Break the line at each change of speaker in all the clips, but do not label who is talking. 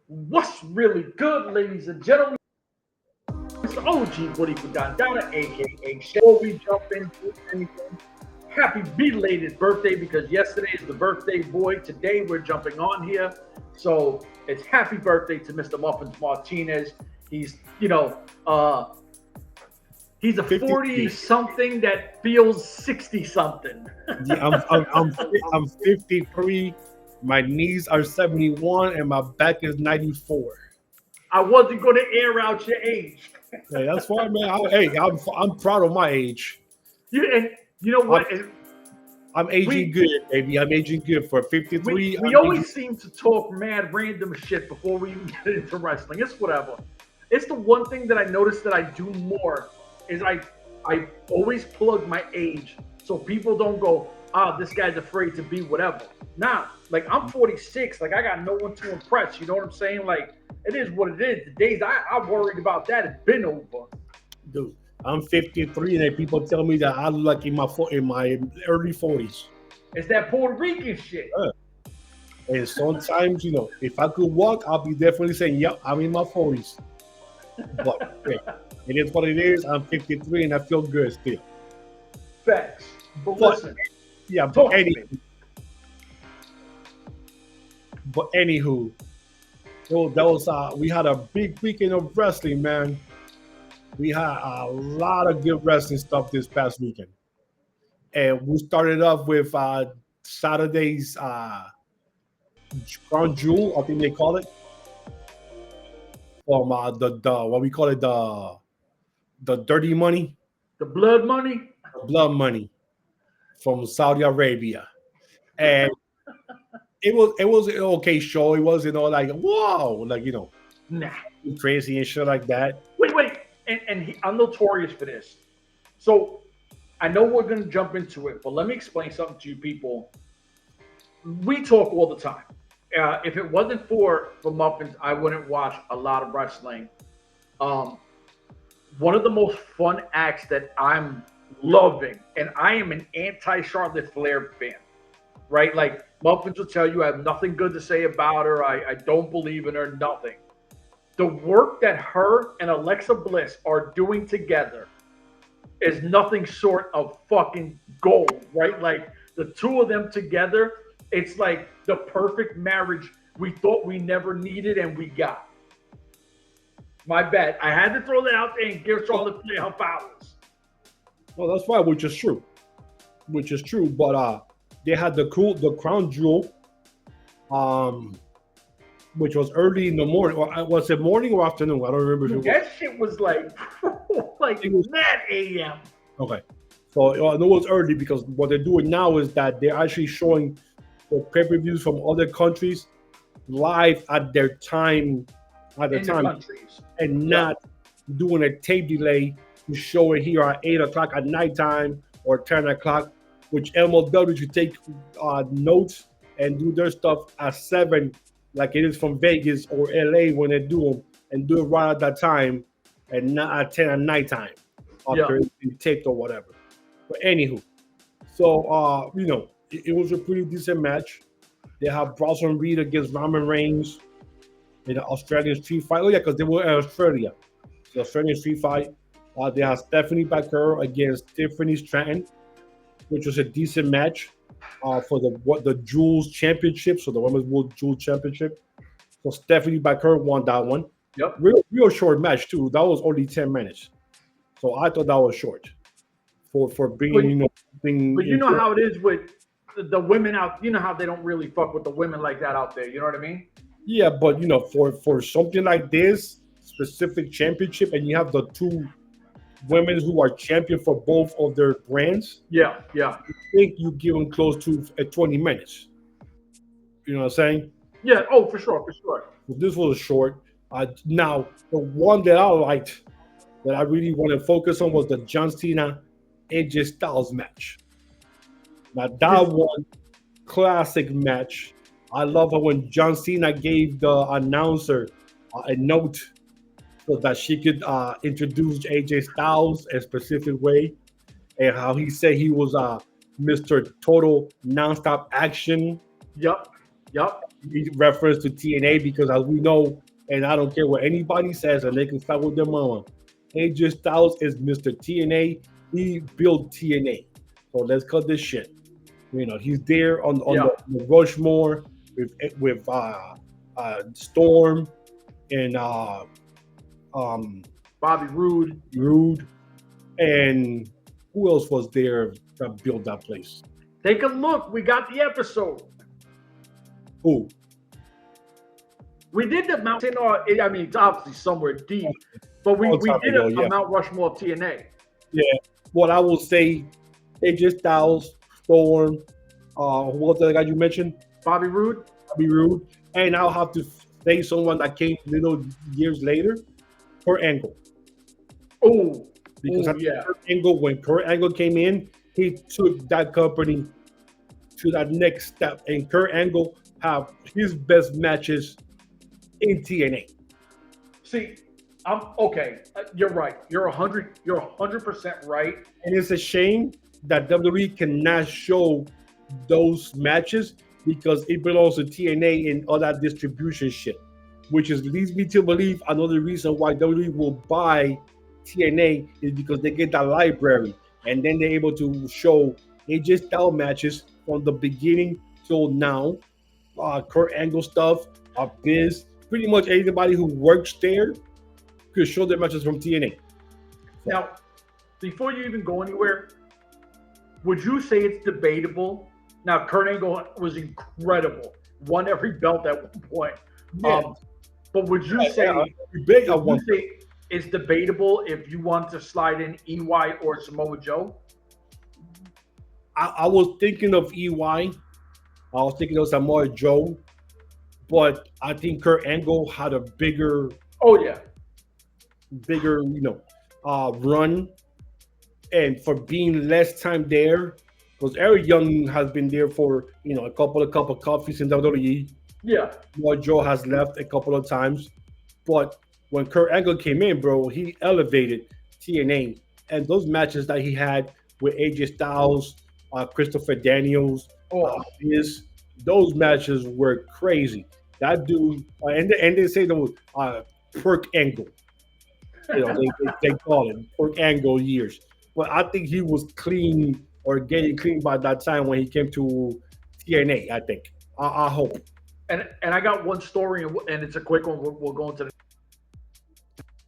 What's really good, ladies and gentlemen? It's the OG Woody Kudandana, aka Shay. Before we jump into anything, happy belated birthday because yesterday is the birthday boy. Today we're jumping on here. So it's happy birthday to Mr. Muffins Martinez. He's, he's a 40-something that feels 60-something.
Yeah, I'm 53. My knees are 71 and my back is 94.
I wasn't going to air out your age.
Hey, that's fine, man. I'm proud of my age.
You know what?
I'm aging good, baby. I'm aging good for 53.
We always seem to talk mad random shit before we even get into wrestling. It's whatever. It's the one thing that I noticed that I do more is I always plug my age so people don't go, this guy's afraid to be whatever. Nah, like I'm 46. Like I got no one to impress. You know what I'm saying? Like it is what it is. The days I worried about that have been over.
Dude, I'm 53 and then people tell me that I look like in my early 40s.
It's that Puerto Rican shit.
And sometimes, if I could walk, I'll be definitely saying, yep, I'm in my 40s. But hey, it is what it is. I'm 53 and I feel good still.
Facts. But listen.
Yeah, anywho, we had a big weekend of wrestling, man. We had a lot of good wrestling stuff this past weekend. And we started off with Saturday's Crown Jewel, I think they call it. From what we call it, the dirty money.
The blood money?
Blood money from Saudi Arabia. And it was an okay show. It wasn't all like, wow, like,
nah,
crazy and shit like that.
Wait. And I'm notorious for this. So I know we're going to jump into it, but let me explain something to you people. We talk all the time. If it wasn't for Muffins, I wouldn't watch a lot of wrestling. One of the most fun acts that I'm loving, and I am an anti-Charlotte Flair fan, right? Like Muffins will tell you I have nothing good to say about her. I don't believe in her, nothing. The work that her and Alexa Bliss are doing together is nothing short of fucking gold, right? Like the two of them together, it's like the perfect marriage we thought we never needed and we got. My bad. I had to throw that out there and give Charlotte Flair her powers.
Well, that's right, which is true. But they had the Crown Jewel, which was early in the morning. Or was it morning or afternoon? I don't remember.
That shit was like it was mad AM.
Okay. So I know it was early because what they're doing now is that they're actually showing the pay-per-views from other countries live at their time, and not doing a tape delay to show it here at 8 o'clock at nighttime or 10 o'clock, which MLW should take notes and do their stuff at 7, like it is from Vegas or LA when they do them, and do it right at that time and not at 10 at nighttime after it's taped or whatever. But anywho, so it was a pretty decent match. They have Bronson Reed against Roman Reigns in the Australian street fight. Oh yeah, because they were in Australia. The Australian street fight. They have Stephanie Baker against Tiffany Stratton, which was a decent match for the Jules Championship, so the Women's World Jules Championship. So Stephanie Baker won that one.
Yep.
Real short match too. That was only 10 minutes. So I thought that was short for being,
But you know how it is with the women out. You know how they don't really fuck with the women like that out there. You know what I mean?
Yeah, but for something like this specific championship, and you have the two women who are champion for both of their brands.
Yeah.
I think you give them close to 20 minutes. You know what I'm saying?
Yeah. Oh, for sure.
This was short. Now, the one that I liked, that I really want to focus on, was the John Cena AJ Styles match. Now, that one, classic match. I love it when John Cena gave the announcer a note so that she could introduce AJ Styles a specific way, and how he said he was Mr. Total Nonstop Action.
Yup.
he referenced to TNA because, as we know, and I don't care what anybody says, and they can start with their mama. AJ Styles is Mr. TNA. He built TNA. So let's cut this shit. He's there on the Rushmore with Storm and
Bobby Roode,
and who else was there that built that place?
Take a look. We got the episode.
Who?
We did the Mount. I mean, it's obviously somewhere deep, but we did a Mount Rushmore of TNA.
Yeah. What I will say, AJ Styles, Storm, who was the guy you mentioned?
Bobby Roode.
And I'll have to say someone that came little years later, Kurt Angle.
Oh,
because when Kurt Angle came in, he took that company to that next step, and Kurt Angle have his best matches in TNA.
See, I'm okay. You're right. You're 100% right.
And it's a shame that WWE cannot show those matches because it belongs to TNA and all that distribution shit, which leads me to believe another reason why WWE will buy TNA is because they get that library, and then they're able to show AJ Styles matches from the beginning till now, Kurt Angle stuff, Biz, pretty much anybody who works there could show their matches from TNA.
Now, before you even go anywhere, would you say it's debatable? Now, Kurt Angle was incredible, won every belt at one point.
Yeah.
But would you say it's debatable if you want to slide in EY or Samoa Joe?
I was thinking of EY. I was thinking of Samoa Joe, but I think Kurt Angle had a bigger run, and for being less time there, because Eric Young has been there for a couple of cup of coffees in WWE.
Yeah,
Samoa Joe has left a couple of times, but when Kurt Angle came in, bro, he elevated TNA, and those matches that he had with AJ Styles, Christopher Daniels, those matches were crazy. That dude, and they say those Perk Angle. They call it Perk Angle years. But I think he was clean or getting clean by that time when he came to TNA, I think. I hope.
And I got one story, and it's a quick one. We'll go into the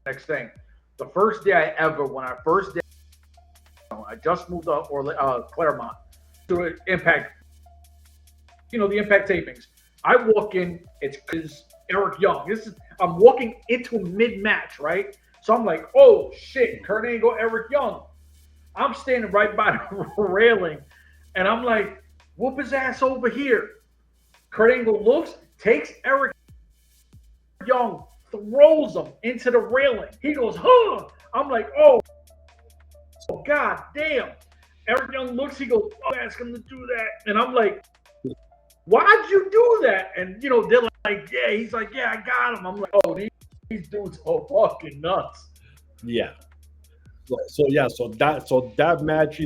next thing. The first day I just moved up Claremont to Impact. The Impact tapings. I walk in, it's Eric Young. I'm walking into mid-match, right? So I'm like, oh shit, Kurt Angle, Eric Young. I'm standing right by the railing, and I'm like, whoop his ass over here. Kurt Angle looks, takes Eric Young, throws him into the railing. He goes, huh? I'm like, oh god damn. Eric Young looks, he goes, oh, ask him to do that. And I'm like, why'd you do that? And they're like, yeah. He's like, yeah, I got him. I'm like, oh, these dudes are fucking nuts.
Yeah. So that match,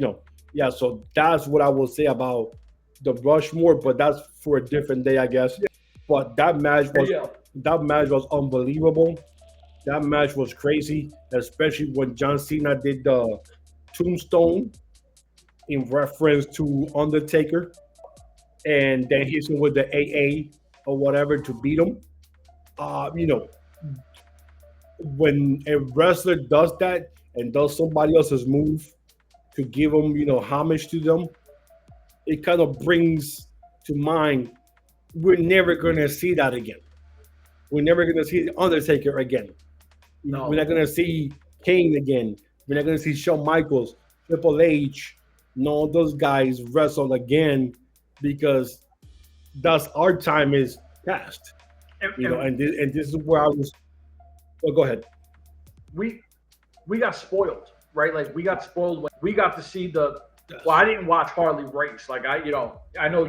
so that's what I will say about the Rushmore, but that's for a different day, I guess. Yeah. But that match was unbelievable. That match was crazy, especially when John Cena did the tombstone in reference to Undertaker, and then hits him with the AA or whatever to beat him. When a wrestler does that and does somebody else's move to give them, homage to them, it kind of brings to mind we're never going to see that again. We're never going to see the Undertaker again.
No.
We're not going to see Kane again. We're not going to see Shawn Michaels, Triple H, all those guys wrestle again because that's our time is past. And this is where I was. Oh, go ahead.
We got spoiled, right? Like we got spoiled when we got to see the. Well, I didn't watch Harley race. Like I know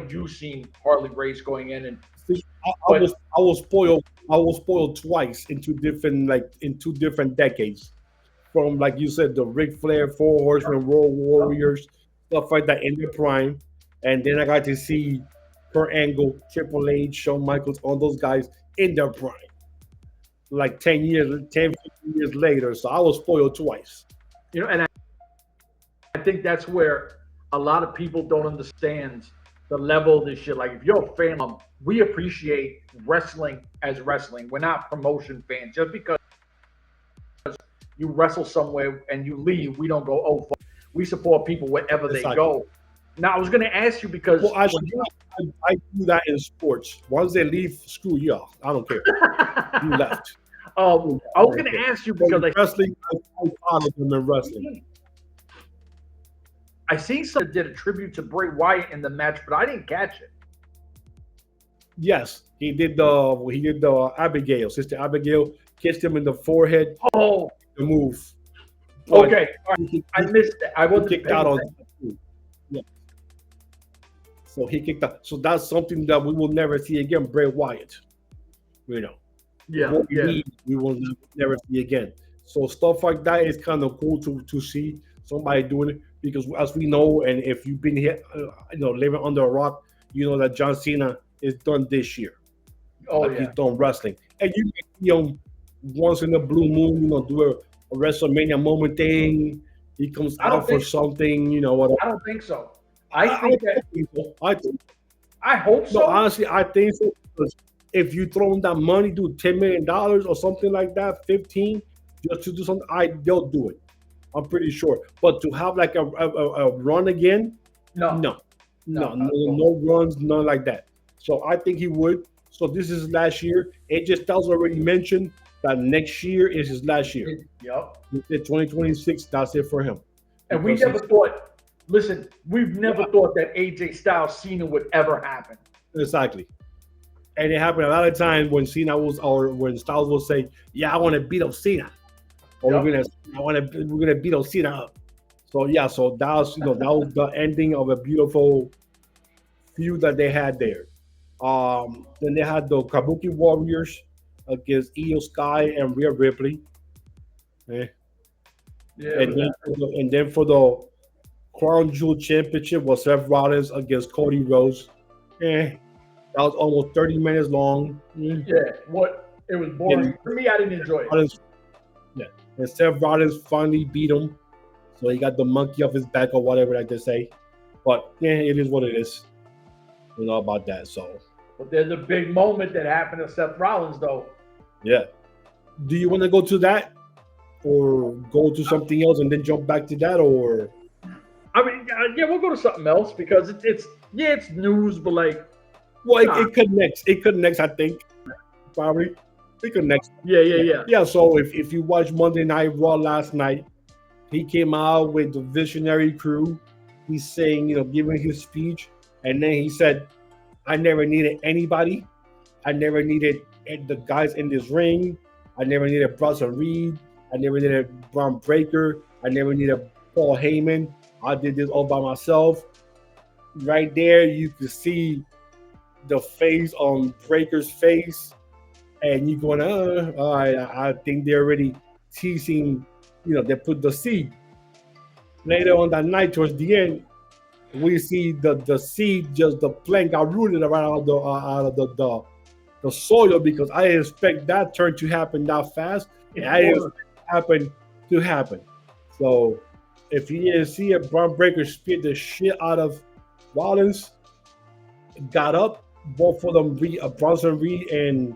you've seen Harley race going in, and
I was spoiled. I was spoiled twice in two different decades. From, like you said, the Ric Flair, Four Horsemen, Road Warriors, stuff like that in their prime, and then I got to see Kurt Angle, Triple H, Shawn Michaels, all those guys in their prime. Like 10 years, 10, 15 years later. So I was spoiled twice.
And I think that's where a lot of people don't understand the level of this shit. Like, if you're a fan, we appreciate wrestling as wrestling. We're not promotion fans. Just because you wrestle somewhere and you leave, we don't go, oh, fuck. We support people wherever they go. Now, I was going to ask you because...
Well, I do that in sports. Once they leave, screw you off. I don't care. You left.
I was going to ask you because...
wrestling, I follow them in wrestling.
I seen someone did a tribute to Bray Wyatt in the match, but I didn't catch it.
Yes, he did the Abigail, Sister Abigail, kissed him in the forehead.
Oh,
the move.
But okay, I missed it. I wasn't
kicked out on. Yeah. So he kicked out. So that's something that we will never see again. Bray Wyatt,
Yeah.
We will never see again. So stuff like that is kind of cool to see somebody doing it, because as we know, and if you've been here, living under a rock, you know that John Cena is done this year. He's done wrestling, and you can see him once in a blue moon, do a WrestleMania moment thing. He comes out for something, whatever.
I don't think so. I hope so.
No, honestly, I think so, because if you throw in that money, do $10 million or something like that, 15, just to do something, they'll do it. I'm pretty sure. But to have like a run again, no runs, none like that. So I think he would. So this is last year. AJ Styles already mentioned that next year is his last year.
Yep.
2026, that's it for him.
And we never thought, we've never thought that AJ Styles Cena would ever happen.
Exactly. And it happened a lot of times when when Styles will say, "Yeah, I want to beat up Cena," or we're gonna beat up Cena up. So so that was that was the ending of a beautiful feud that they had there. Then they had the Kabuki Warriors against Io Sky and Rhea Ripley. And then for the Crown Jewel Championship was Seth Rollins against Cody Rhodes. That was almost 30 minutes long.
Yeah, it was boring. For me, I didn't enjoy it.
And Seth Rollins finally beat him. So he got the monkey off his back or whatever like they say. But it is what it is. About that. So.
But there's a big moment that happened to Seth Rollins, though.
Yeah. Do you want to go to that, or go to something else and then jump back to that, or?
I mean, we'll go to something else because it's news, but like.
Well, it connects. It connects, I think. Probably. It connects.
Yeah.
Yeah, so if you watched Monday Night Raw last night, he came out with the Visionary Crew. He's saying, giving his speech, and then he said, "I never needed anybody. I never needed the guys in this ring. I never needed Bronson Reed. I never needed Braun Breaker. I never needed Paul Heyman. I did this all by myself." Right there, you can see the face on Breaker's face, and you're going, all right, I think they're already teasing, they put the seed. Later on that night, towards the end, we see the seed, just the plant got rooted around out of the soil, because I didn't expect that turn to happen that fast. And I didn't expect it to happen. So if you didn't see it, Braun Breaker speared the shit out of Rollins, got up, both of them, Bronson Reed and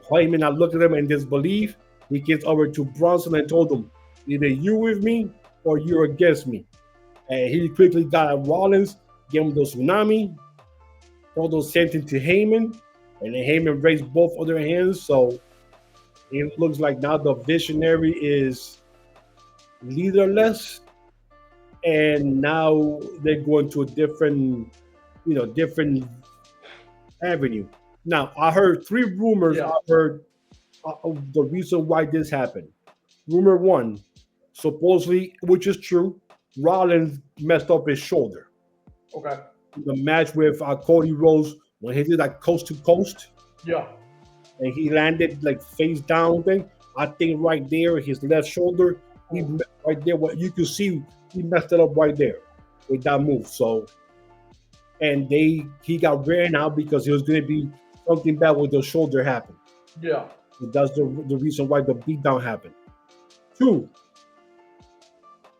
Heyman, I looked at him in disbelief. He gets over to Bronson and told him, "Either you with me or you're against me." And he quickly got at Rollins, gave him the tsunami, told the same thing to Heyman, and then Heyman raised both of their hands. So it looks like now the Visionary is leaderless, and now they're going to a different avenue. Now, I heard 3 rumors. Yeah. I heard of the reason why this happened. Rumor 1, supposedly, which is true, Rollins messed up his shoulder.
Okay.
The match with Cody Rhodes, when he did that coast to coast.
Yeah.
And he landed like face down thing. I think right there, his left shoulder, right there, what you can see, he messed it up right there with that move. So and he got ran out because it was going to be something bad with the shoulder happened.
Yeah.
So that's the reason why the beatdown happened. 2,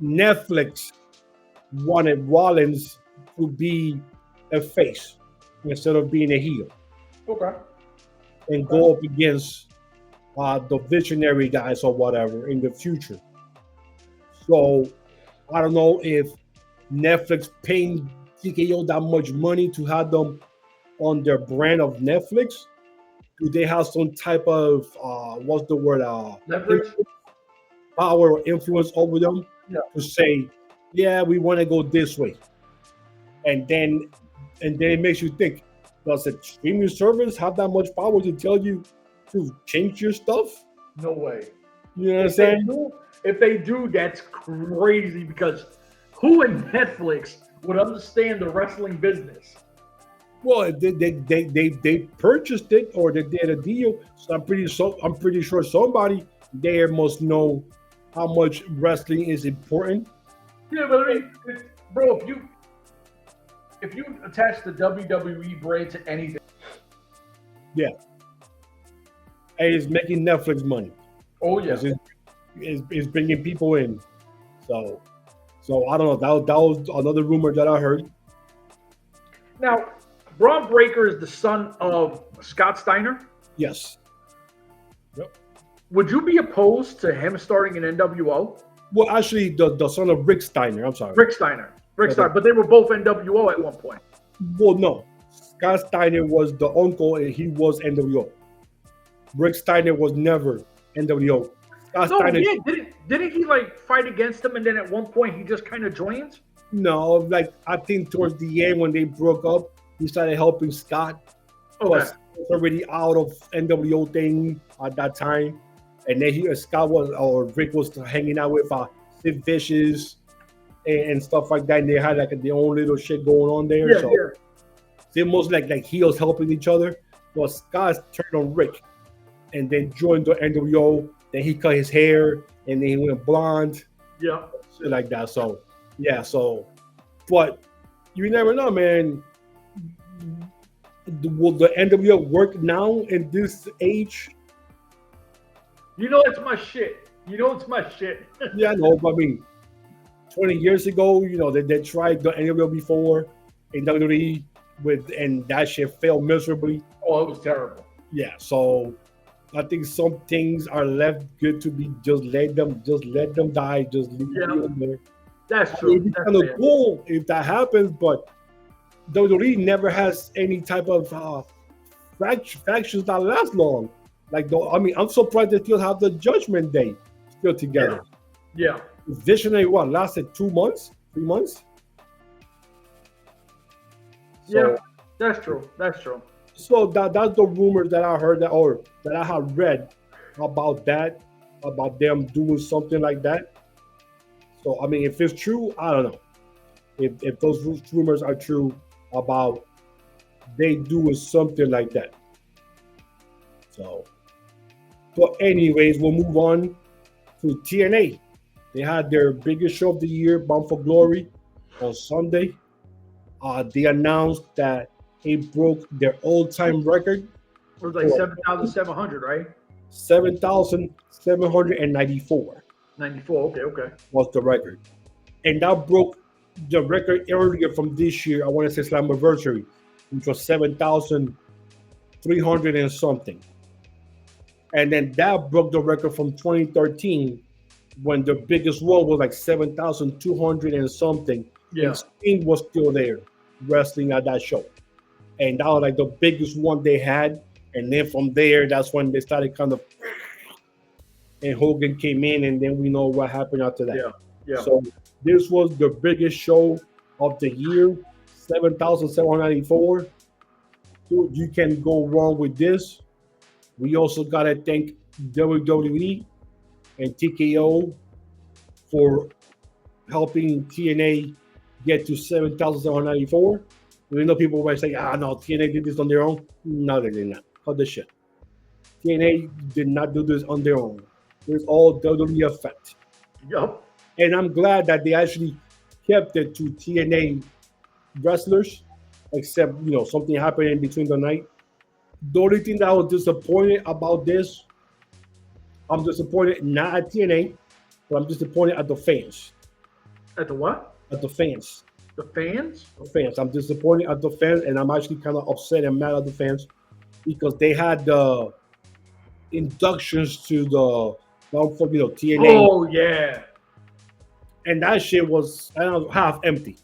Netflix wanted Rollins to be a face instead of being a heel.
Okay.
And go up against the visionary guys or whatever in the future. So I don't know if Netflix paying TKO that much money to have them on their brand of Netflix. Do they have some type of what's the word?
Leverage,
power or influence over them to say, yeah, we want to go this way, and then it makes you think, does a streaming service have that much power to tell you to change your stuff?
No way.
You know what I'm saying?
If they do, that's crazy, because who in Netflix would understand the wrestling business?
Well, they purchased it or they did a deal, so I'm pretty sure somebody there must know how much wrestling is important.
Yeah, but I mean, bro, if you attach the WWE brand to anything,
yeah, and it's making Netflix money.
Oh yeah,
it's bringing people in. So I don't know. That was another rumor that I heard.
Now, Braun Breaker is the son of Scott Steiner.
Yes. Yep.
Would you be opposed to him starting an NWO?
Well, actually, the son of Rick Steiner. I'm sorry.
Rick Steiner. But they were both NWO at one point.
Well, no. Scott Steiner was the uncle, and he was NWO. Rick Steiner was never NWO.
Steiner, yeah, didn't he like fight against him, and then at one point he just kind of joins?
No, like I think towards the end when they broke up, he started helping Scott.
Okay.
He was already out of NWO thing at that time, and then Rick was hanging out with Sid Vicious and stuff like that, and they had like their own little shit going on there.
Yeah,
so
yeah.
they're most like heels helping each other. But Scott turned on Rick, and then joined the NWO. Then he cut his hair, and then he went blonde.
Yeah,
shit like that. So yeah, but you never know, man. Will the NWO work now in this age?
You know it's my shit.
Yeah, I know, but I mean, 20 years ago, they tried the NWO before in WWE and that shit failed miserably.
Oh, it was terrible.
Yeah, so I think some things are left good to be just let them die, just leave them there.
That's true.
It's kind of cool if that happens, but WWE never has any type of factions that last long. I'm surprised they still have the Judgment Day still together.
Yeah.
Visionary lasted 2 months, 3 months.
Yeah, that's true.
So that's the rumors that I heard that I have read about them doing something like that. So I mean, if it's true, I don't know. If those rumors are true about they doing something like that. So, but anyways, we'll move on to TNA. They had their biggest show of the year, Bound for Glory, on Sunday. They announced that it broke their all-time record.
It was like 7,700, right?
7,794.
94. Okay.
Was the record, and that broke the record earlier from this year. I want to say Slammiversary, which was 7,300 and something. And then that broke the record from 2013, when the biggest one was like 7,200 and something.
Yeah.
And Sting was still there wrestling at that show. And that was like the biggest one they had. And then from there, that's when they started kind of, and Hogan came in, and then we know what happened after that.
Yeah.
So this was the biggest show of the year, 7,794. Dude, you can go wrong with this. We also got to thank WWE and TKO for helping TNA get to 7,794. You know, people might say, no, TNA did this on their own. No, they did not. Cut the shit. TNA did not do this on their own. It's all WWE effect.
Yup.
And I'm glad that they actually kept it to TNA wrestlers except something happened in between the night. The only thing that I was disappointed about this, I'm disappointed not at TNA, but I'm disappointed at the fans.
At the what?
At the fans.
The fans?
The fans. I'm disappointed at the fans, and I'm actually kind of upset and mad at the fans because they had the inductions to the TNA,
Oh yeah.
and that shit was half empty.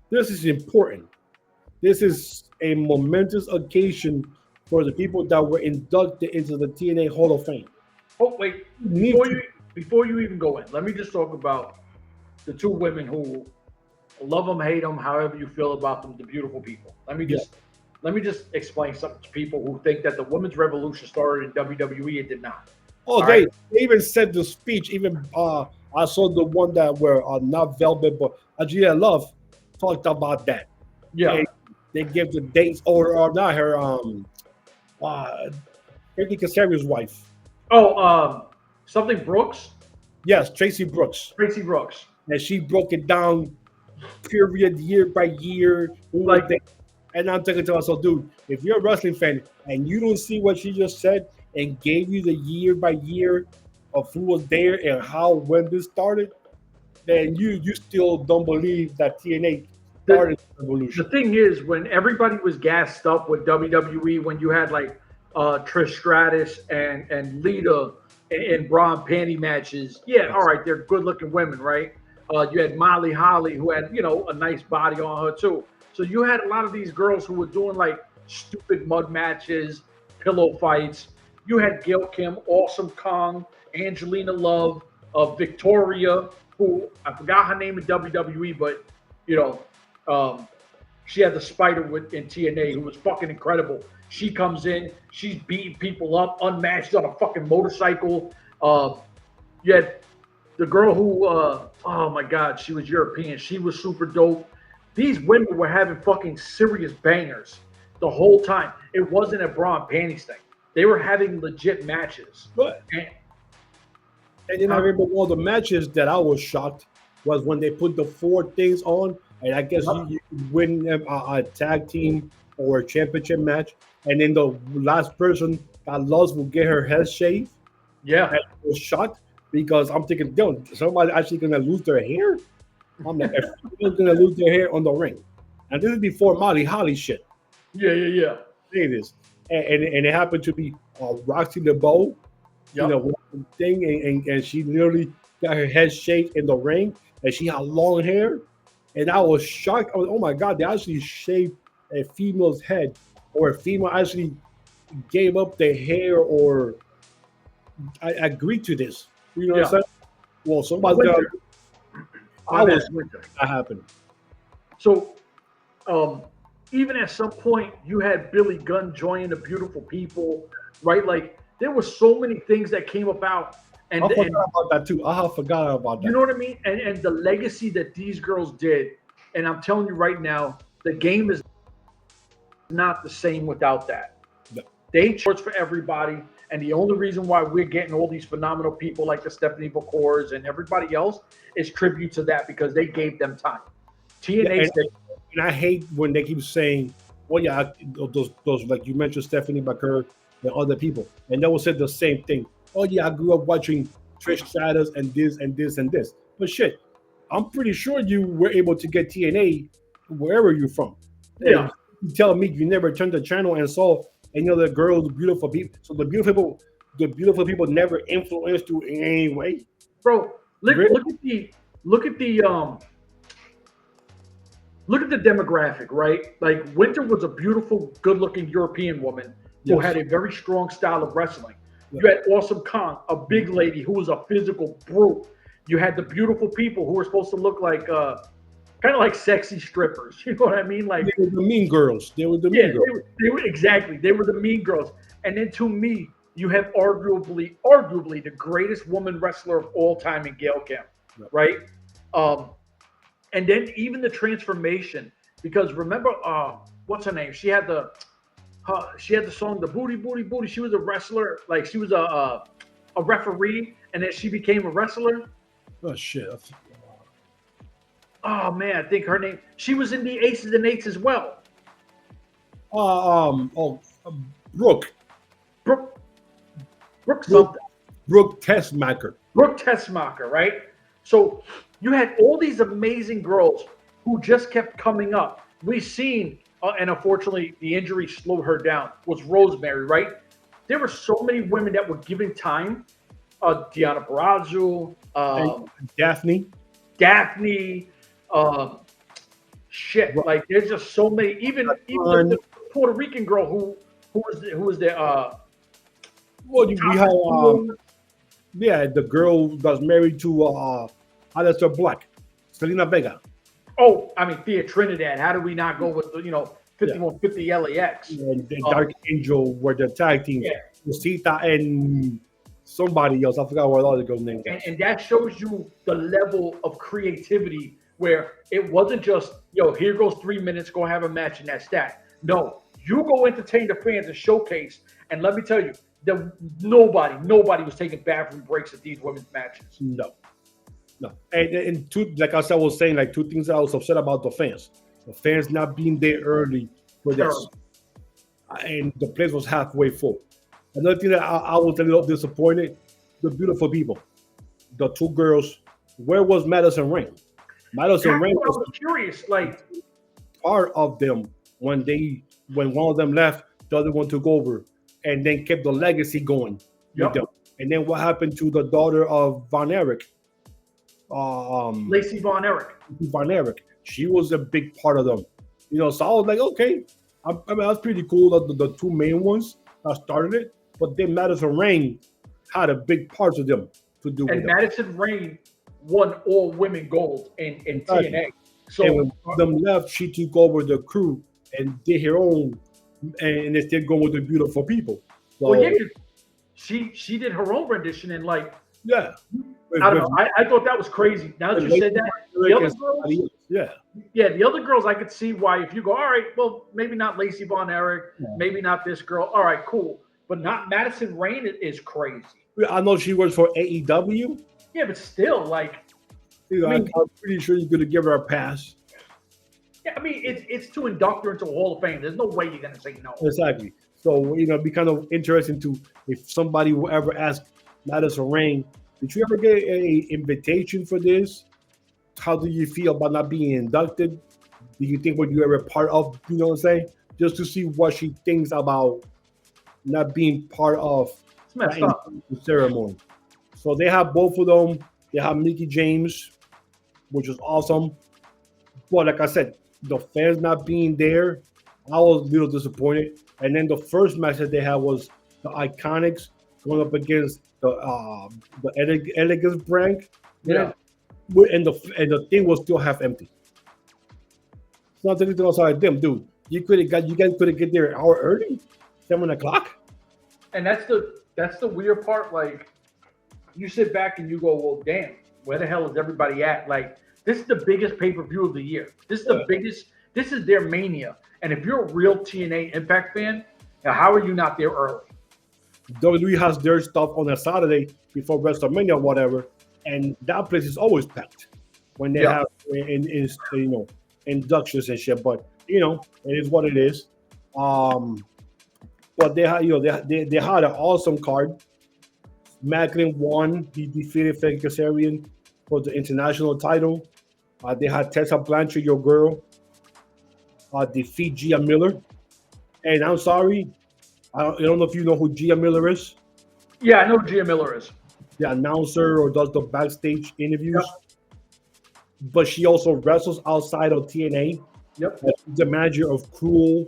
This is important. This is a momentous occasion for the people that were inducted into the TNA Hall of Fame.
Oh wait, before you even go in, let me just talk about the two women who love them, hate them, however you feel about them, the beautiful people. Let me just explain something to people who think that the women's revolution started in WWE. It did not.
Oh, they even said the speech. Even I saw the one that were not Velvet, but Ajia Love talked about that.
Yeah,
they gave the dates, or not her. Frankie Casare's wife.
Oh, something Brooks.
Yes, Tracy Brooks.
Tracy Brooks.
And she broke it down, period, year by year,
like that.
And I'm thinking to myself, dude, if you're a wrestling fan and you don't see what she just said and gave you the year by year of who was there and when this started, then you still don't believe that TNA started the revolution.
The thing is, when everybody was gassed up with WWE, when you had like Trish Stratus and Lita in bra and panty matches, all right, they're good-looking women, right? You had Molly Holly, who had a nice body on her too. So you had a lot of these girls who were doing like stupid mud matches, pillow fights. You had Gail Kim, Awesome Kong, Angelina Love, Victoria, who I forgot her name in WWE, but she had the spider in TNA, who was fucking incredible. She comes in, she's beating people up, unmatched on a fucking motorcycle. You had the girl who, oh my God, she was European. She was super dope. These women were having fucking serious bangers the whole time. It wasn't a bra and panties thing. They were having legit matches.
But and then I remember one of the matches that I was shocked was when they put the 4 things on, and I guess you win a tag team or a championship match, and then the last person that lost will get her head shaved.
Yeah,
and I was shocked because I'm thinking, yo, somebody actually gonna lose their hair? I'm like, everyone's gonna lose their hair on the ring, and this is before Molly Holly shit.
Yeah.
It is, and it happened to be Roxy LeBeau, thing, and she literally got her head shaved in the ring, and she had long hair, and I was shocked. I was, oh my God, they actually shaved a female's head, or a female actually gave up their hair, or I agreed to this. You know what I'm saying? Well, somebody's got. That happened.
So, even at some point, you had Billy Gunn join the Beautiful People, right? Like, there were so many things that came about. And
I forgot about that too. I forgot about that.
You know what I mean? And the legacy that these girls did. And I'm telling you right now, the game is not the same without that.
No.
They charge for everybody. And the only reason why we're getting all these phenomenal people like the Stephanie Bacors and everybody else is tribute to that, because they gave them time. TNA
and I hate when they keep saying, well, yeah, those like you mentioned, Stephanie Bacor and other people, and they will say the same thing. Oh yeah, I grew up watching Trish Stratus and this and this and this. But shit, I'm pretty sure you were able to get TNA wherever you're from.
Yeah.
You tell me you never turned the channel and saw any other girls, beautiful people. So the beautiful people never influenced you in any way.
Bro, look at the demographic, right? Like, Winter was a beautiful, good-looking European woman who had a very strong style of wrestling. You had Awesome Kong, a big lady who was a physical brute. You had the beautiful people who were supposed to look like kind of like sexy strippers. You know what I mean? Like,
they were the mean girls. They were the mean girls.
They were exactly. They were the mean girls. And then to me, you have arguably the greatest woman wrestler of all time in Gail Kim, right? And then even the transformation, because remember, what's her name? She had the song, the Booty Booty Booty. She was a wrestler, like she was a referee, and then she became a wrestler.
Oh shit!
Oh man, I think her name. She was in the Aces and Eights as well.
Brooke.
Brooke, Brooke
Brooke,
something.
Brooke Tessmacher.
Brooke Tessmacher, right? So you had all these amazing girls who just kept coming up. We've seen, and unfortunately, the injury slowed her down. Was Rosemary, right? There were so many women that were given time. Deanna Barrazu,
And Daphne.
Daphne, shit.
Right.
Like there's just so many. Even the Puerto Rican girl who was the
Well, we have the girl that's married to Alistair Black, Selena Vega.
Oh, I mean Thea Trinidad. How do we not go with 5150 LAX?
And the Dark Angel were the tag team.
Yeah.
Rosita and somebody else. I forgot what the other girl's name was.
And that shows you the level of creativity where it wasn't just, here goes 3 minutes, go have a match and that's that. No, you go entertain the fans and showcase. And let me tell you, nobody was taking bathroom breaks at these women's matches.
No. And two, like I was saying, like two things that I was upset about the fans. The fans not being there early for this. And the place was halfway full. Another thing that I was a little disappointed, the beautiful people. The two girls, where was Madison Rain? Madison Rain was
curious, like
part of them when one of them left, the other one took over and then kept the legacy going with them. And then what happened to the daughter of Von Erich?
Lacey Von Erich.
She was a big part of them. So I was like, okay. I mean, that's pretty cool that the two main ones that started it. But then Madison Rain had a big part of them to do with it.
And Madison Rain won all women gold in TNA. So
and when them left, she took over the crew and did her own, and they still go with the beautiful people. So,
she did her own rendition and I don't know. I thought that was crazy. Now that you said that, the other girls, the other girls, I could see why. If you go, all right, well, maybe not Lacey Von Erich, maybe not this girl. All right, cool, but not Madison Rain is crazy.
I know she works for AEW.
Yeah, but still,
I'm pretty sure you're gonna give her a pass.
Yeah, I mean, it's to induct her into a Hall of Fame. There's no way you're gonna say no.
Exactly. So it'd be kind of interesting to if somebody will ever ask Madison Rain, did you ever get an invitation for this? How do you feel about not being inducted? Do you think what you ever part of? You know what I'm saying? Just to see what she thinks about not being part of the ceremony. So they have both of them. They have Mickie James, which is awesome. But like I said, the fans not being there, I was a little disappointed. And then the first match that they had was the Iconics going up against the Elegance brand.
Yeah.
And the thing was still half empty. It's not anything outside them, dude. You guys could have get there an hour early, 7:00.
And that's the weird part. Like, you sit back and you go, well, damn, where the hell is everybody at? Like, this is the biggest pay-per-view of the year. This is the biggest. This is their mania. And if you're a real TNA Impact fan, now how are you not there early?
WWE has their stuff on a Saturday before WrestleMania or whatever, and that place is always packed when they have inductions and shit. But it is what it is. But they had they had an awesome card. Macklin won. He defeated Frankie Kazarian for the international title. They had Tessa Blanchard, your girl, defeat Gia Miller. And I'm sorry, I don't know if you know who Gia Miller is.
Yeah, I know who Gia Miller is.
The announcer or does the backstage interviews. Yep. But she also wrestles outside of TNA.
Yep.
She's the manager of Cruel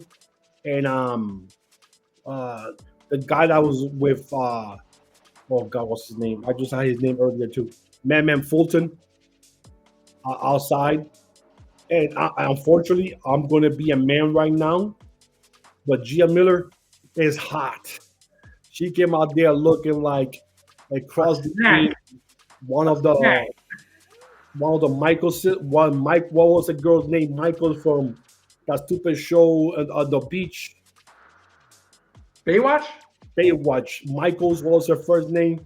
and the guy that was with oh God, what's his name? I just had his name earlier too. Man Fulton outside. And unfortunately, I'm going to be a man right now. But Gia Miller is hot. She came out there looking like a cross between one of the Michaels. What was the girl's name? Michael from that stupid show on the beach.
Baywatch.
Michaels was her first name.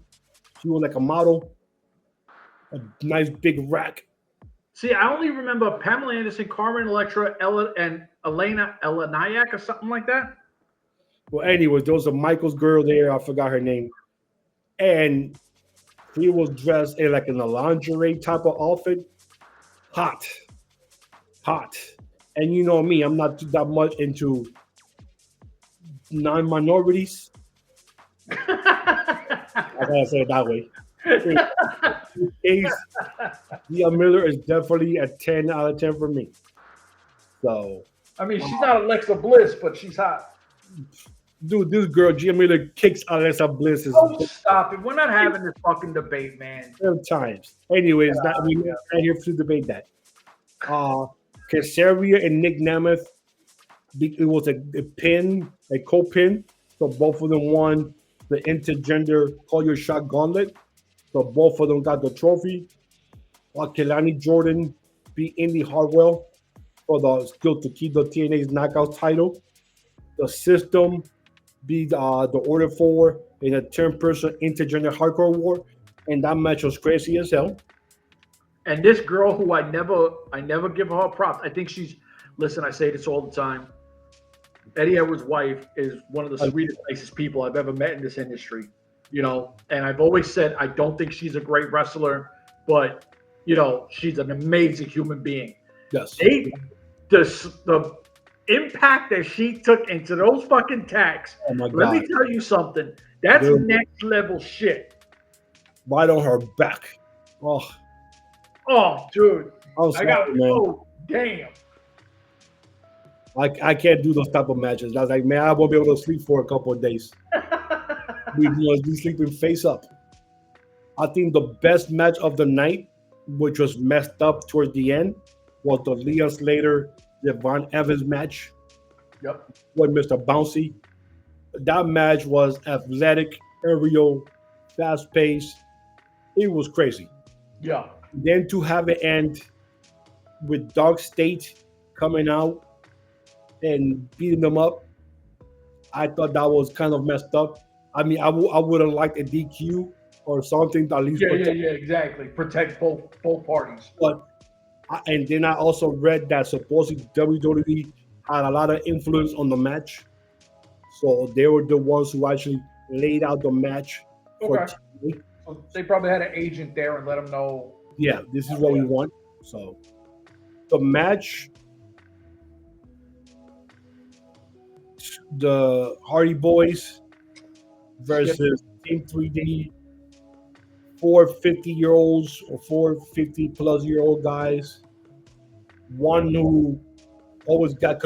She was like a model. A nice big rack.
See, I only remember Pamela Anderson, Carmen Electra, Ella, and Elena Eleniak or something like that.
Well, anyways, there was a Michaels girl there. I forgot her name, and she was dressed in like in a lingerie type of outfit. Hot, hot. And you know me, I'm not that much into non-minorities. I gotta say it that way. Case, Leah Miller is definitely a 10 out of 10 for me. So,
I mean, she's not Alexa Bliss, but she's hot.
dude, this girl, Gia Miller, kicks Alexa Bliss.
Oh, stop it. We're not having this fucking debate, man.
Times. Anyways, we're not here to debate that. Kasaria and Nick Nemeth, it was a pin, a co-pin. So both of them won the intergender Call Your Shot Gauntlet. So both of them got the trophy. While Kelani Jordan beat Indy Hartwell for the still to keep the TNA's knockout title. The System beat the Order 4 in a 10-person intergender hardcore war. And that match was crazy as hell.
And this girl who I never give her props. I think she's, listen, I say this all the time. Eddie Edwards' wife is one of the sweetest, nicest people I've ever met in this industry, you know. And I've always said I don't think she's a great wrestler, but you know she's an amazing human being.
Yes.
The impact that she took into those fucking tags.
Oh my God.
Let me tell you something. That's next level shit.
Right on her back.
Oh, dude.
I got man.
Oh, damn.
I can't do those type of matches. I was like, man, I won't be able to sleep for a couple of days. We must be sleeping face up. I think the best match of the night, which was messed up towards the end, was the Leon Slater, Devon Evans match.
Yep.
With Mr. Bouncy. That match was athletic, aerial, fast paced. It was crazy.
Yeah.
Then to have it end with Dark State coming out and beating them up, I thought that was kind of messed up. I mean, I would have liked a DQ or something to at least
exactly. Protect both parties.
But and then I also read that supposedly WWE had a lot of influence on the match, so they were the ones who actually laid out the match.
Okay. So they probably had an agent there and let them know.
Yeah, this is what we want. So the match, the Hardy Boys versus Team 3D, 450-year-olds or 450-plus-year-old guys. One who always gets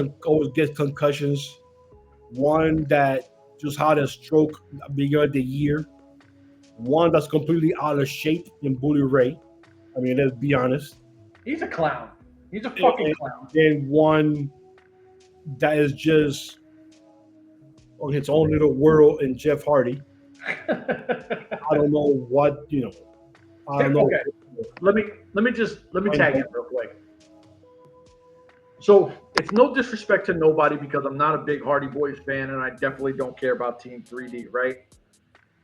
concussions. One that just had a stroke beginning of the year. One that's completely out of shape in Bully Ray. I mean, let's be honest.
He's a clown. He's a fucking clown.
And one that is just on its own little world in Jeff Hardy. I don't know what, you know. I don't know.
Okay. Let me tag in real quick. So it's no disrespect to nobody because I'm not a big Hardy Boys fan and I definitely don't care about Team 3D, right?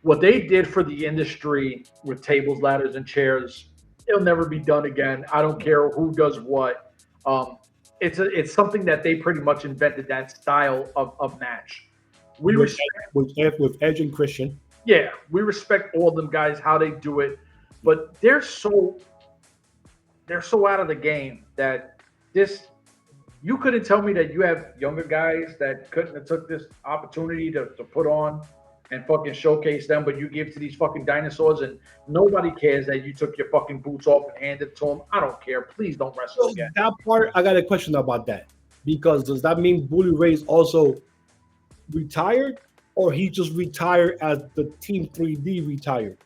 What they did for the industry with tables, ladders, and chairs, it'll never be done again. I don't care who does what. It's something that they pretty much invented, that style of match. We
with Edge and Christian.
Yeah, we respect all them guys, how they do it, but they're so out of the game that you couldn't tell me that you have younger guys that couldn't have took this opportunity to put on and fucking showcase them, but you give to these fucking dinosaurs and nobody cares that you took your fucking boots off and handed it to them. I don't care. Please don't wrestle again.
That part, I got a question about that. Because does that mean Bully Ray's also retired, or he just retired as the Team 3D retired?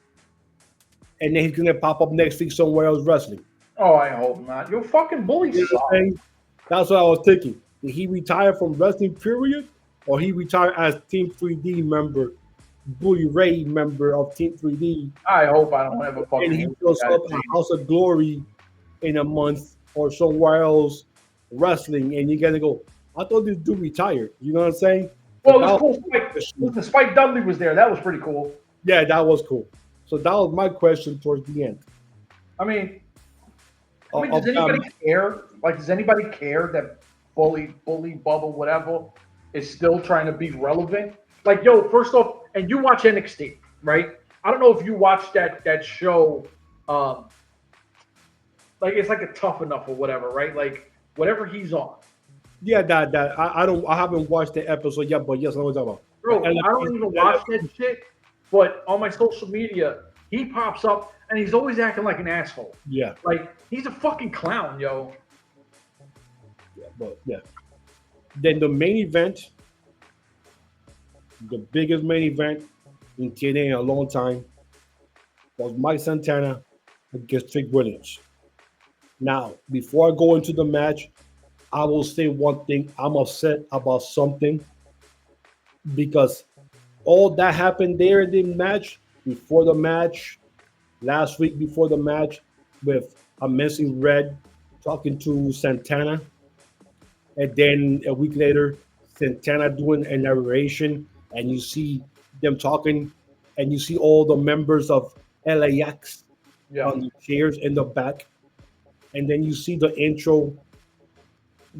And then he's going to pop up next week somewhere else wrestling?
Oh, I hope not. You're fucking bully.
That's what I was thinking. Did he retire from wrestling, period? Or he retired as Team 3D member, Bully Ray member of Team 3D?
I hope I don't have a fucking.
And he goes up at House of Glory in a month or somewhere else wrestling, and you gotta go, I thought this dude retired. You know what I'm saying?
Well, it was cool. Listen, Spike Dudley was there. That was pretty cool.
Yeah, that was cool. So that was my question towards the end.
I mean, I mean, does anybody care? Like, does anybody care that Bully, Bubba, whatever, is still trying to be relevant? Like, yo, first off, and you watch NXT, right? I don't know if you watched that show, like it's like a Tough Enough or whatever, right? Like whatever he's on.
Yeah, I haven't watched the episode yet, but yes, I know what you're talking
Bro,
about.
I don't even watch that shit, but on my social media, he pops up and he's always acting like an asshole.
Yeah.
Like he's a fucking clown, yo.
Yeah, but yeah. Then the main event, the biggest main event in TNA in a long time, was Mike Santana against Trick Williams. Now, before I go into the match, I will say one thing. I'm upset about something because all that happened there in the match, before the match, last week before the match, with Amazing Red talking to Santana, and then a week later, Santana doing a narration, and you see them talking, and you see all the members of LAX on the chairs in the back, and then you see the intro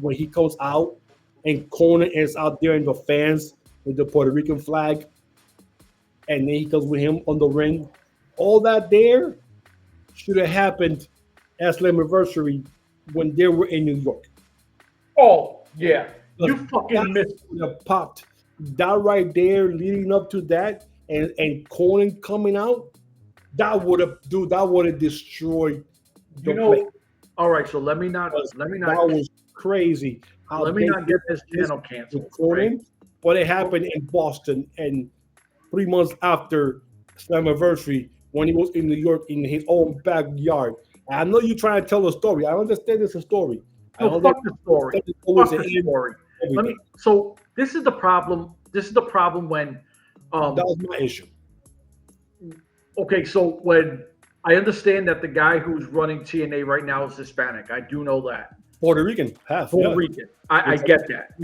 when he comes out, and Conan is out there in the fans with the Puerto Rican flag, and then he comes with him on the ring. All that there should have happened at Slammiversary when they were in New York.
Oh, yeah. You fucking missed
it. Popped. That right there leading up to that and Conan coming out, that would have destroyed the play.
All right, so let me not
that was crazy.
Let me not get this channel canceled.
Conan, right? But it happened in Boston, and 3 months after Slammiversary, when he was in New York in his own backyard. I know you're trying to tell a story. I understand it's a story.
No, fuck the story. Fuck the story. So this is the problem. This is the problem when
that was my issue.
Okay, so when I understand that the guy who's running TNA right now is Hispanic. I do know that.
Puerto Rican, half.
Puerto Rican. I get that.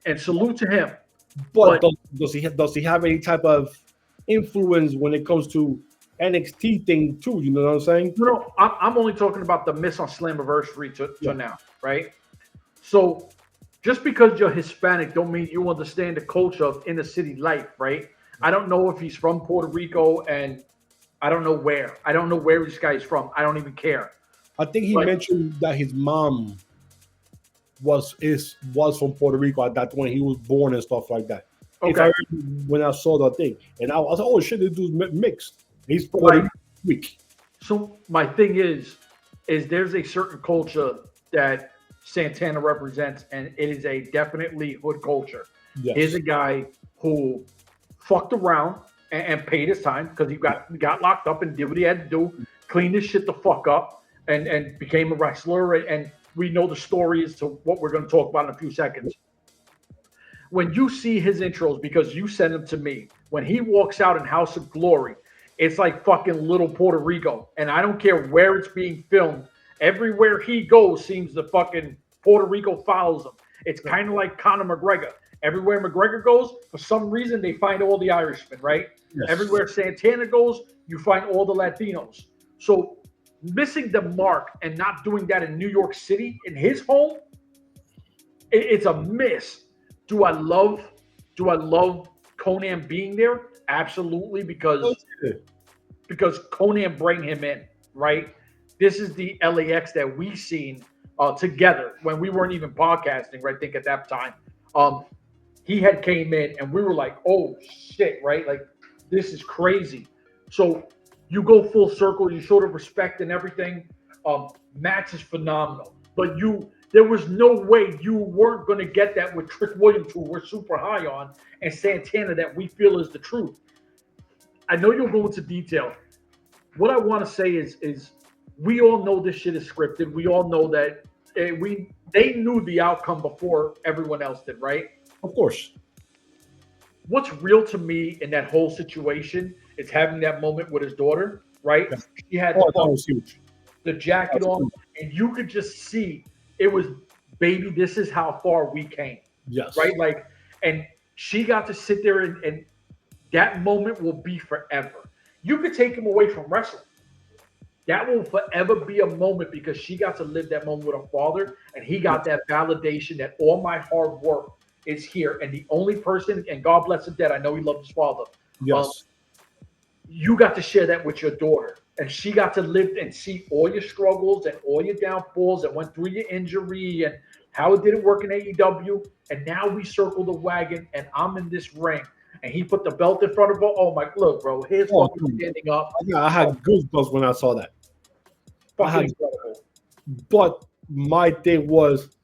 And salute to him.
But does he have any type of influence when it comes to NXT thing too? You know what I'm saying?
No, I'm only talking about the miss on Slammiversary to now, right? So just because you're Hispanic don't mean you understand the culture of inner city life, right? I don't know if he's from Puerto Rico, and I don't know where. I don't know where this guy's from. I don't even care.
I think he mentioned that his mom was from Puerto Rico at that when he was born and stuff like that. Okay. When I saw that thing, and I was like, "Oh shit, this dude's mixed. He's Puerto Rican." So
my thing is there's a certain culture that Santana represents, and it is a definitely hood culture. Yes. Here's a guy who fucked around and paid his time because he got locked up and did what he had to do, cleaned his shit the fuck up, and became a wrestler. And we know the story as to what we're going to talk about in a few seconds. When you see his intros, because you send them to me, when he walks out in House of Glory, it's like fucking little Puerto Rico. And I don't care where it's being filmed. Everywhere he goes seems the fucking Puerto Rico follows him. It's kind of like Conor McGregor. Everywhere McGregor goes, for some reason, they find all the Irishmen, right? Yes. Everywhere Santana goes, you find all the Latinos. So missing the mark and not doing that in New York City, in his home, it's a miss. Do I love Conan being there? Absolutely, because Conan bring him in, right? This is the LAX that we seen together when we weren't even podcasting, right? I think at that time. He had came in and we were like, oh shit, right? Like, this is crazy. So you go full circle, you show the respect and everything. Match is phenomenal. But there was no way you weren't going to get that with Trick Williams, who we're super high on, and Santana, that we feel is the truth. I know you'll go into detail. What I want to say is we all know this shit is scripted. We all know that they knew the outcome before everyone else did, right?
Of course.
What's real to me in that whole situation is having that moment with his daughter, right? Yeah. She had
that was huge.
The jacket on, and you could just see it was, baby, this is how far we came.
Yes.
Right? Like, and she got to sit there and that moment will be forever. You could take him away from wrestling. that will forever be a moment because she got to live that moment with her father, and he got that validation that all my hard work is here. And the only person, and God bless the dead, I know he loved his father.
Yes.
You got to share that with your daughter, and she got to live and see all your struggles and all your downfalls and went through your injury and how it didn't work in AEW. And now we circle the wagon, and I'm in this ring. And he put the belt in front of her. Oh my! Look, bro, here's fucking standing up.
Yeah, I had goosebumps when I saw that.
Fucking incredible.
But my thing was,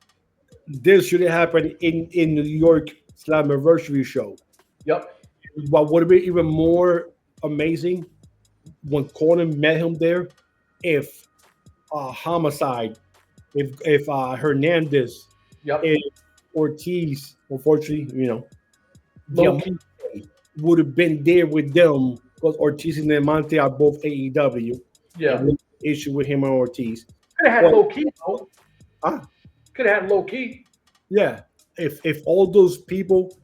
this should have happened in New York Slammiversary show.
Yep.
What would have been even more amazing when Conan met him there, if Homicide, if Hernandez, if Ortiz, unfortunately, would have been there with them, because Ortiz and Monte are both AEW.
Yeah.
Issue with him and Ortiz.
Could have had low key, though.
Huh?
Could have had low key.
Yeah. If all those people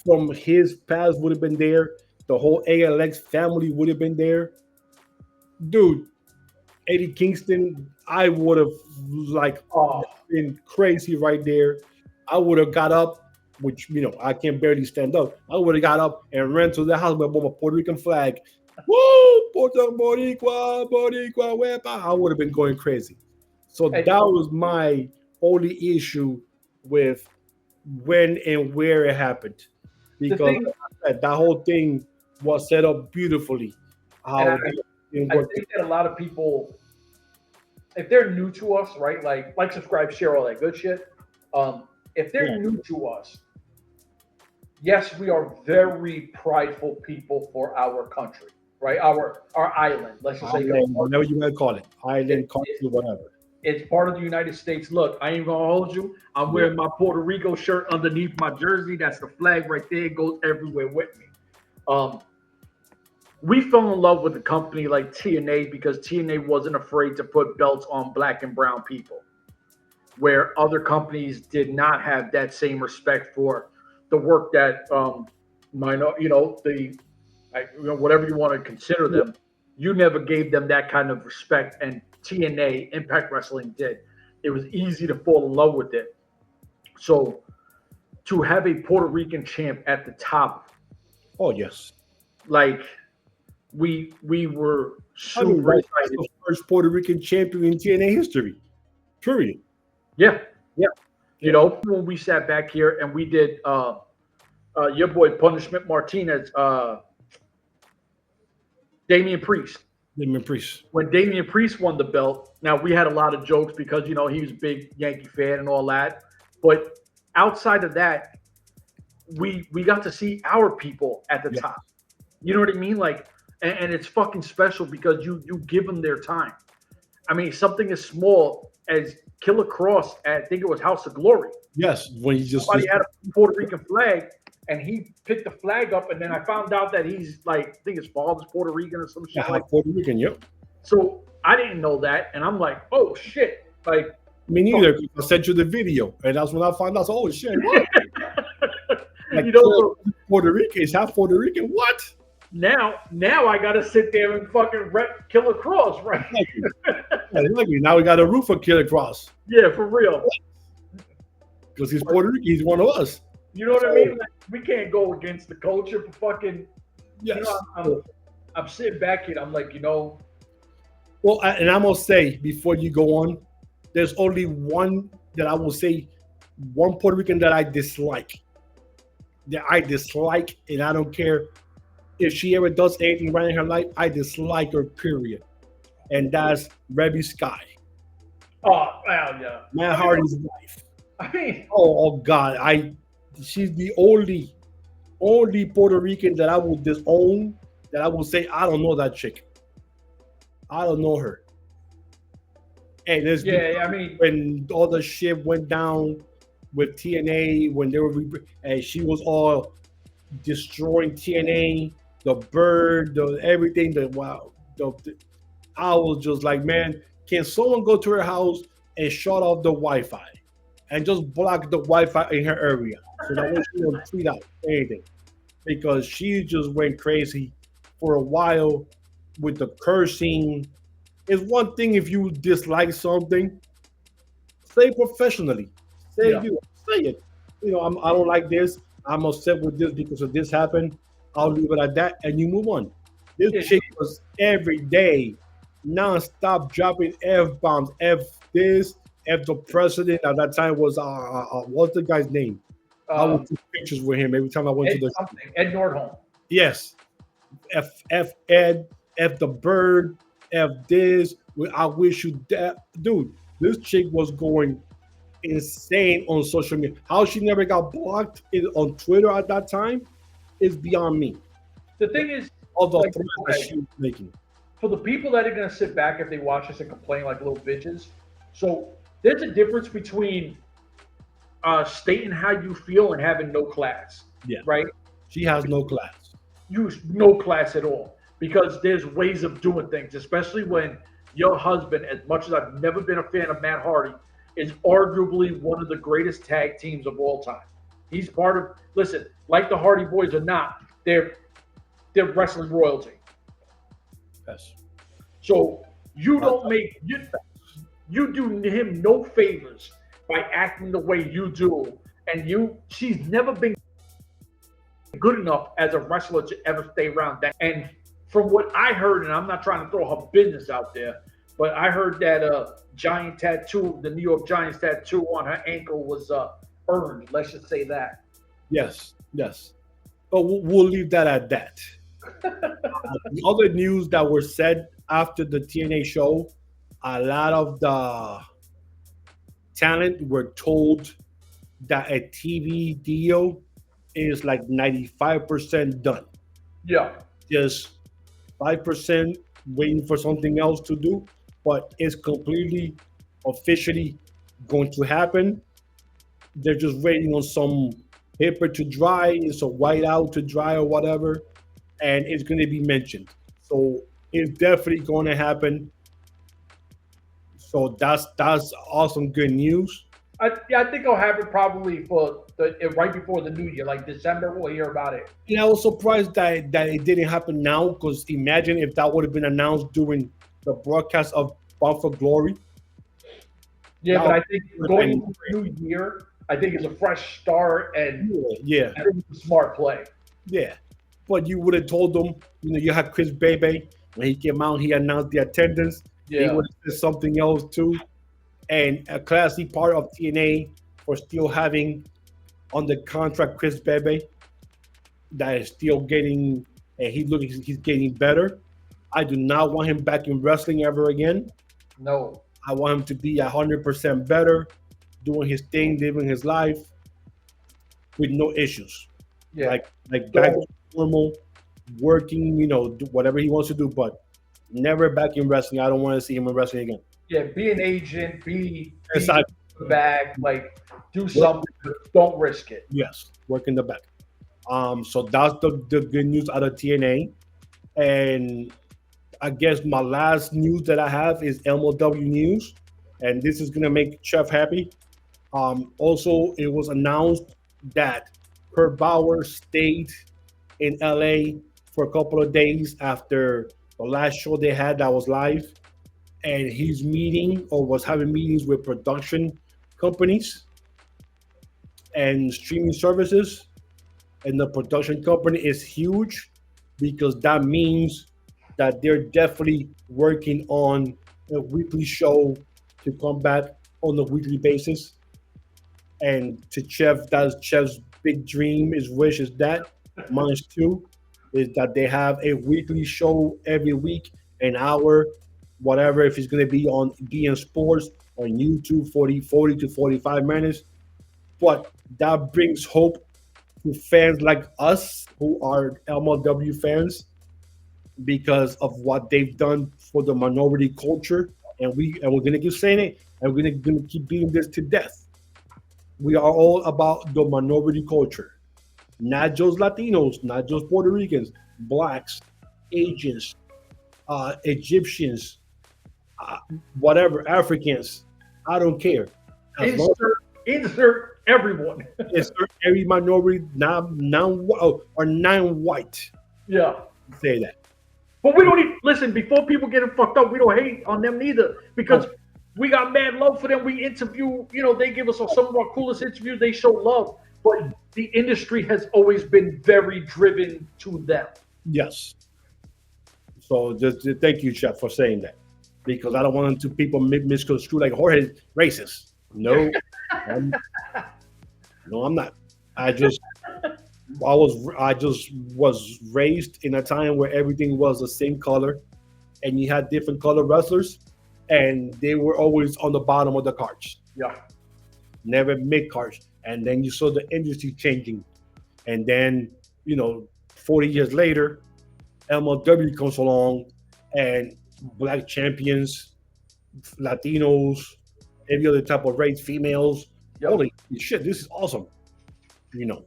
from his past would have been there, the whole ALX family would have been there. Dude, Eddie Kingston, I would have been crazy right there. I would have got up, which I can barely stand up. I would have got up and ran to the house with a Puerto Rican flag. Woo! Puerto Boricua, Boricua, wepa. I would have been going crazy. So that was my only issue with when and where it happened. Because that whole thing was set up beautifully.
I think that a lot of people, if they're new to us, right, like subscribe, share, all that good shit. If they're new to us, yes, we are very prideful people for our country, right? Our island, let's just say.
Whatever you want to call it. Island, country, whatever.
It's part of the United States. Look, I ain't going to hold you. I'm wearing my Puerto Rico shirt underneath my jersey. That's the flag right there. It goes everywhere with me. We fell in love with a company like TNA because TNA wasn't afraid to put belts on black and brown people, where other companies did not have that same respect for the work that whatever you want to consider them. You never gave them that kind of respect, and TNA, Impact Wrestling, did. It was easy to fall in love with it. So to have a Puerto Rican champ at the top.
Oh, yes.
Like, we were super excited.
The first Puerto Rican champion in TNA history. Period.
Yeah. Yeah. When we sat back here and we did your boy Punishment Martinez, Damian Priest. When Damian Priest won the belt, now we had a lot of jokes because, he was a big Yankee fan and all that. But outside of that, we got to see our people at the top. You know what I mean? Like, and it's fucking special because you give them their time. I mean, something as small as Killer Cross at, I think it was House of Glory.
Yes, when
somebody had a Puerto Rican flag, and he picked the flag up, and then I found out that he's like, I think his father's Puerto Rican or some shit.
Puerto Rican, yep.
So I didn't know that, and I'm like, oh shit, like.
Me neither. I sent you the video, and that's when I found out. Oh shit! What? Puerto Rican is half Puerto Rican. What?
Now I gotta sit there and fucking rep Killer Cross, right?
Now we got a roof for Killer Cross.
Yeah, for real.
Because he's Puerto Rican, he's one of us.
You know what I mean? Like, we can't go against the culture for fucking.
Yes.
I'm sitting back here. I'm like,
Well, and I'm gonna say before you go on, there's only one that I will say, one Puerto Rican that I dislike. That I dislike, and I don't care if she ever does anything right in her life. I dislike her, period. And that's Rebby Sky.
Oh, well, yeah.
Matt Hardy's wife.
I mean,
oh God, she's the only Puerto Rican that I will disown. That I will say I don't know that chick. I don't know her. And
I mean,
when all the shit went down with TNA, when they were and she was all destroying TNA, the bird, everything. I was just like, man, can someone go to her house and shut off the Wi-Fi and just block the Wi-Fi in her area so that way she don't tweet out anything? Because she just went crazy for a while with the cursing It's one thing if you dislike something, say professionally.
Yeah.
Say it. I don't like this. I'm upset with this because of this happened. I'll leave it at that, and you move on. This
Yeah.
chick was every day, non-stop dropping f bombs. F this. F the president at that time was what's the guy's name? I would take pictures with him every time I went to the
Ed Nordholm.
Yes. F Ed, F the bird, F this. I wish you that, dude. This chick was going insane on social media. How she never got blocked on Twitter at that time is beyond me.
The thing is,
all the threats that she was making.
For the people that are going to sit back if they watch this and complain like little bitches, so there's a difference between stating how you feel and having no class.
Yeah.
Right?
She has no class.
Use no class at all, because there's ways of doing things, especially when your husband, as much as I've never been a fan of Matt Hardy, is arguably one of the greatest tag teams of all time. He's part of, listen, like the Hardy Boys or not, they're wrestling royalty.
Yes.
So you don't make, you do him no favors by acting the way you do. And she's never been good enough as a wrestler to ever stay around that. And from what I heard, and I'm not trying to throw her business out there, but I heard that giant tattoo, the New York Giants tattoo on her ankle was earned. Let's just say that.
Yes. But we'll leave that at that. The other news that were said after the TNA show, a lot of the talent were told that a TV deal is like 95% done.
Yeah.
Just 5% waiting for something else to do, but it's completely officially going to happen. They're just waiting on some paper to dry, some whiteout to dry or whatever, and it's going to be mentioned. So it's definitely going to happen. So that's awesome, good news.
I think I'll have it probably for right before the new year, like December. We'll hear about it.
Yeah, I was surprised that it didn't happen now, because imagine if that would have been announced during the broadcast of Bound for Glory.
Yeah, but I think going into the new year, I think it's a fresh start, and
yeah,
I think it's a smart play.
Yeah, but you would have told them, you had Chris Bebe when he came out, he announced the attendance.
Yeah,
he would have said something else too. And a classy part of TNA for still having on the contract Chris Bebe that is still getting, and he's getting better. I do not want him back in wrestling ever again.
No.
I want him to be 100% better, doing his thing, living his life with no issues.
Yeah.
Like back to normal, working, do whatever he wants to do, but never back in wrestling. I don't want to see him in wrestling again.
Yeah, be an agent, be
Exactly.
back, like do something, but don't risk it.
Yes, work in the back. So that's the good news out of TNA. And I guess my last news that I have is MLW news, and this is gonna make Chef happy. Also, it was announced that Kurt Bauer stayed in LA for a couple of days after the last show they had that was live, and he's was having meetings with production companies and streaming services. And the production company is huge, because that means that they're definitely working on a weekly show to come back on a weekly basis. And to Chef, that's Chef's big dream, his wish is that. Mine too, is that they have a weekly show every week, an hour, whatever, if it's going to be on BN Sports on YouTube, 40 to 45 minutes. But that brings hope to fans like us who are MLW fans, because of what they've done for the minority culture. And we're going to keep saying it, and we're going to keep beating this to death. We are all about the minority culture, not just Latinos, not just Puerto Ricans, Blacks, Asians, Egyptians, whatever, Africans. I don't care.
Insert everyone.
Insert every minority, non-white.
Yeah.
Say that.
But we don't even listen. Before people get it fucked up, we don't hate on them neither because we got mad love for them. We interview, they give us some of our coolest interviews. They show love, but the industry has always been very driven to them.
Yes. So just thank you, Chef, for saying that, because I don't want people misconstrue like Jorge racist. No, I'm not. I just was raised in a time where everything was the same color, and you had different color wrestlers, and they were always on the bottom of the cards.
Yeah,
never mid cards, and then you saw the industry changing, and then 40 years later, MLW comes along, and black champions, Latinos, every other type of race, females. Yep. Holy shit, this is awesome.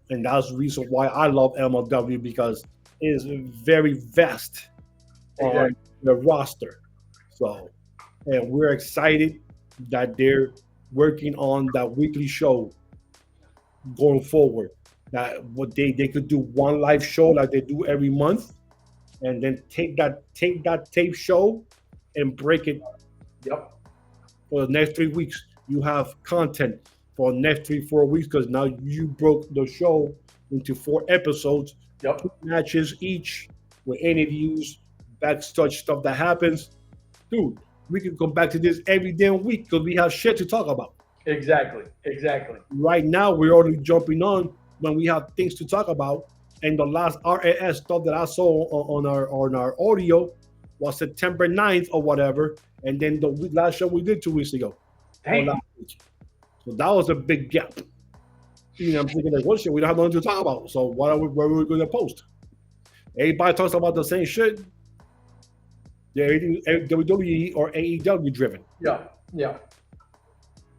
And that's the reason why I love MLW, because it is very vast on the roster. So, and we're excited that they're working on that weekly show going forward. That what they could do one live show like they do every month, and then take that tape show and break it.
Yep.
For the next 3 weeks, you have content for the next 3-4 weeks, because now you broke the show into 4 episodes.
Yep.
2 matches each with interviews, backstage stuff that happens. Dude, we can come back to this every damn week because we have shit to talk about.
Exactly.
Right now, we're already jumping on when we have things to talk about. And the last RAS stuff that I saw on our audio was September 9th or whatever. And then the last show we did 2 weeks ago. So that was a big gap. I'm thinking like, what shit? We don't have nothing to talk about. So where are we going to post? Everybody talks about the same shit. They're WWE or AEW driven.
Yeah.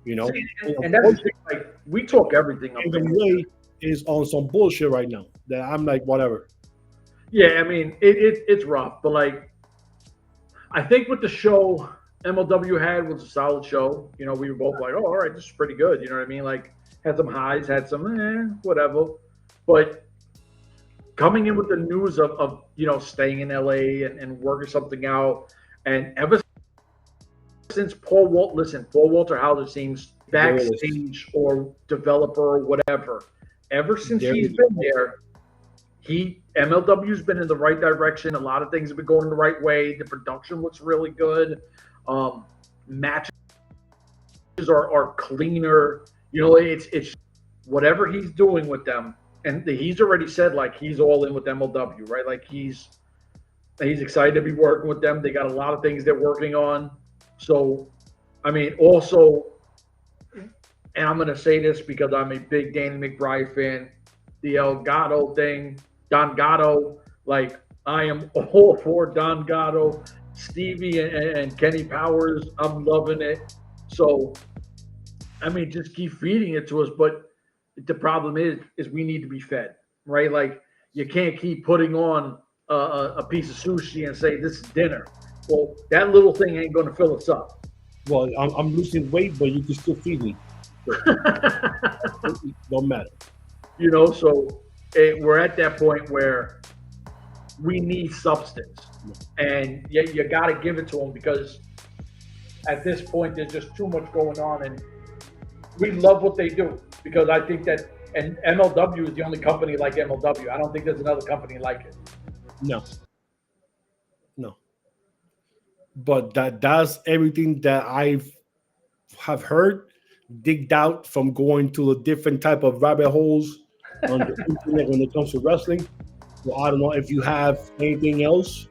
See,
and that's the thing, like, we talk everything up there.
NWA is on some bullshit right now that I'm like, whatever.
Yeah, I mean, it's rough, but like, I think with the show MLW had was a solid show. We were both like, oh, all right, this is pretty good. You know what I mean? Like, had some highs, had some whatever. But coming in with the news of staying in LA and working something out, and ever since Paul Walter Hauser seems backstage or developer or whatever, ever since he's been there, MLW's been in the right direction. A lot of things have been going the right way. The production looks really good. Matches are cleaner. It's whatever he's doing with them, and he's already said like he's all in with MLW, right? Like he's excited to be working with them. They got a lot of things they're working on. So, I mean, also, and I'm gonna say this because I'm a big Danny McBride fan. The El Gato thing, Don Gato, like I am all for Don Gato. Stevie and Kenny Powers, I'm loving it. So, I mean, just keep feeding it to us. But the problem is we need to be fed, right? Like, you can't keep putting on a piece of sushi and say this is dinner. Well, that little thing ain't going to fill us up.
Well, I'm losing weight, but you can still feed me. So, don't matter.
So we're at that point where we need substance. And you got to give it to them, because at this point there's just too much going on, and we love what they do, because I think that, and MLW is the only company like MLW. I don't think there's another company like it.
No. But that's everything that have heard, digged out from going to the different type of rabbit holes on the internet when it comes to wrestling. So I don't know if you have anything else.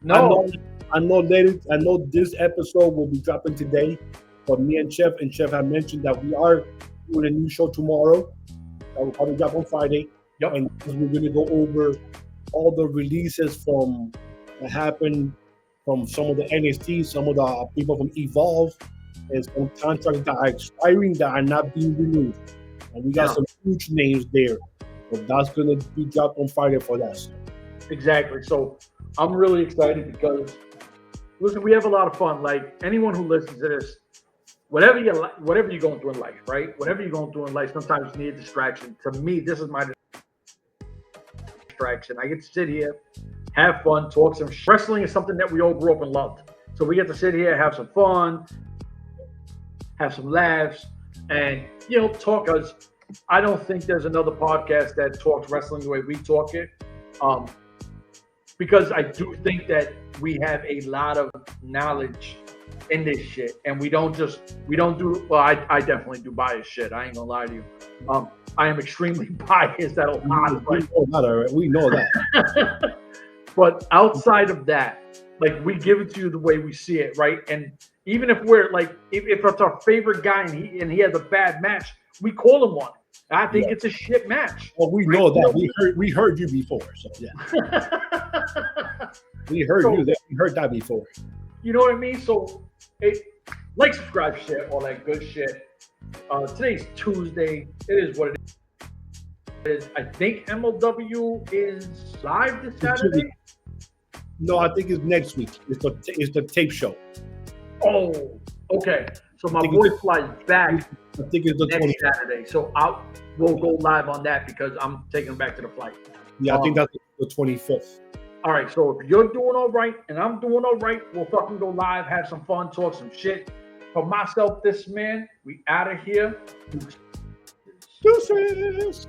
No.
I know this episode will be dropping today, but me and Chef have mentioned that we are doing a new show tomorrow that will probably drop on Friday.
Yep. And
we're going to go over all the releases that happened from some of the NXT, some of the people from Evolve, and some contracts that are expiring that are not being renewed. And we got some huge names there. So that's going to be dropped on Friday for that.
Exactly. So I'm really excited because, listen, we have a lot of fun. Like, anyone who listens to this, whatever you're going through in life, right? Whatever you're going through in life, sometimes you need a distraction. To me, this is my distraction. I get to sit here, have fun, talk some shit. Wrestling is something that we all grew up and loved. So we get to sit here, have some fun, have some laughs, and, you know, talk. Because I don't think there's another podcast that talks wrestling the way we talk it. Because I do think that we have a lot of knowledge in this shit, and we don't do, well, I definitely do biased shit. I ain't gonna lie to you. I am extremely biased at a lot.
We know that.
But outside of that, like, we give it to you the way we see it, right? And even if we're like, if it's our favorite guy and he has a bad match, we call him one. I think it's a shit match.
Well, we know that. We heard you before, so yeah. We heard that before.
You know what I mean? So, like, subscribe, shit, all that good shit. Today's Tuesday. It is what it is. I think MLW is live this Saturday.
No, I think it's next week. It's the tape show.
Oh, okay. So my boy flies back.
I think it's the
next Saturday. So we'll go live on that because I'm taking him back to the flight.
Yeah, I think that's the 25th.
All right. So if you're doing all right and I'm doing all right, we'll fucking go live, have some fun, talk some shit. For myself, this man, we out of here.
Deuces.